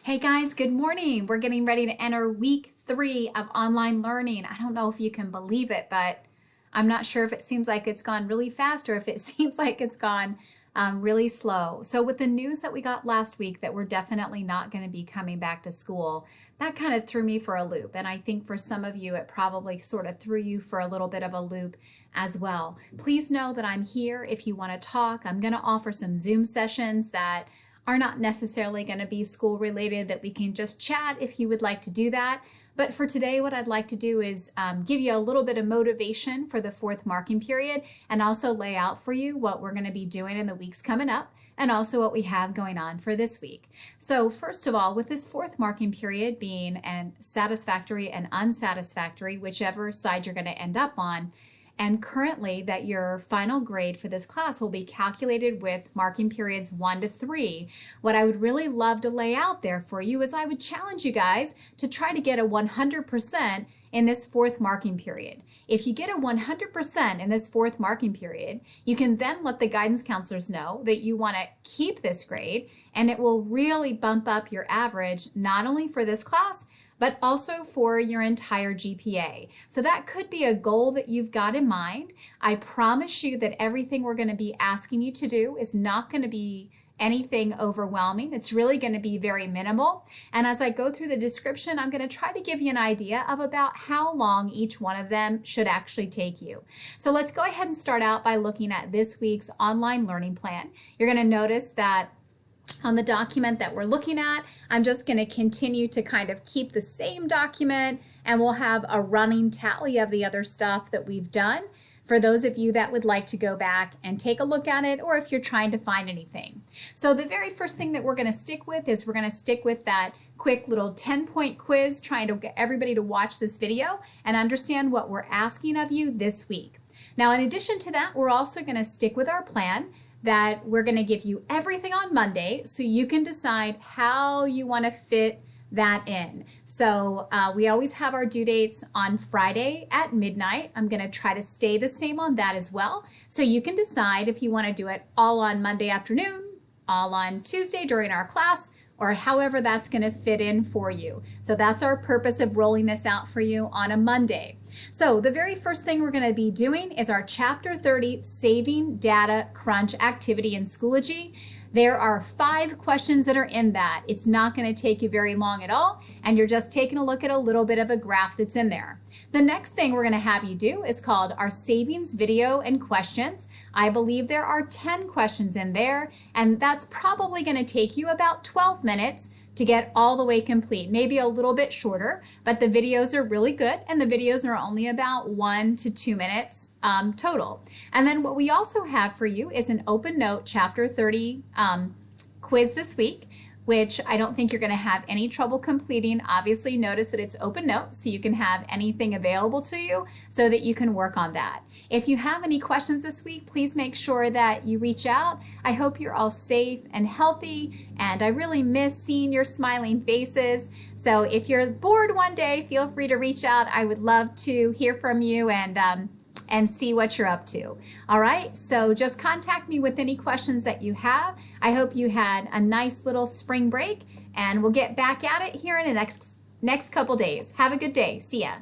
Hey guys, good morning. We're getting ready to enter week 3 of online learning. I don't know if you can believe it, but I'm not sure if it seems like it's gone really fast or if it seems like it's gone really slow. So with the news that we got last week that we're definitely not going to be coming back to school, that kind of threw me for a loop. And I think for some of you, it probably sort of threw you for a little bit of a loop as well. Please know that I'm here if you want to talk. I'm going to offer some Zoom sessions that are not necessarily going to be school related, that we can just chat if you would like to do that. But for today, what I'd like to do is give you a little bit of motivation for the 4th marking period and also lay out for you what we're going to be doing in the weeks coming up and also what we have going on for this week. So first of all, with this 4th marking period being an satisfactory and unsatisfactory, whichever side you're going to end up on, and currently that your final grade for this class will be calculated with marking periods 1 to 3. What I would really love to lay out there for you is I would challenge you guys to try to get a 100% in this 4th marking period. If you get a 100% in this 4th marking period, you can then let the guidance counselors know that you want to keep this grade, and it will really bump up your average not only for this class, but also for your entire GPA. So that could be a goal that you've got in mind. I promise you that everything we're going to be asking you to do is not going to be anything overwhelming. It's really going to be very minimal. And as I go through the description, I'm going to try to give you an idea of about how long each one of them should actually take you. So let's go ahead and start out by looking at this week's online learning plan. You're going to notice that on the document that we're looking at, I'm just going to continue to kind of keep the same document, and we'll have a running tally of the other stuff that we've done for those of you that would like to go back and take a look at it, or if you're trying to find anything. So the very first thing that we're going to stick with is we're going to stick with that quick little 10-point quiz, trying to get everybody to watch this video and understand what we're asking of you this week. Now, in addition to that, we're also going to stick with our plan that we're going to give you everything on Monday so you can decide how you want to fit that in. So we always have our due dates on Friday at midnight. I'm going to try to stay the same on that as well. So you can decide if you want to do it all on Monday afternoon, all on Tuesday during our class, or however that's going to fit in for you. So that's our purpose of rolling this out for you on a Monday. So the very first thing we're going to be doing is our Chapter 30 Saving Data Crunch activity in Schoology. There are 5 questions that are in that. It's not going to take you very long at all, and you're just taking a look at a little bit of a graph that's in there. The next thing we're going to have you do is called our savings video and questions. I believe there are 10 questions in there, and that's probably going to take you about 12 minutes to get all the way complete, maybe a little bit shorter, but the videos are really good, and the videos are only about 1 to 2 minutes total. And then what we also have for you is an open note Chapter 30 quiz this week, which I don't think you're going to have any trouble completing. Obviously, notice that it's open note, so you can have anything available to you so that you can work on that. If you have any questions this week, please make sure that you reach out. I hope you're all safe and healthy, and I really miss seeing your smiling faces. So if you're bored one day, feel free to reach out. I would love to hear from you and see what you're up to. All right, so just contact me with any questions that you have. I hope you had a nice little spring break, and we'll get back at it here in the next couple days. Have a good day. See ya.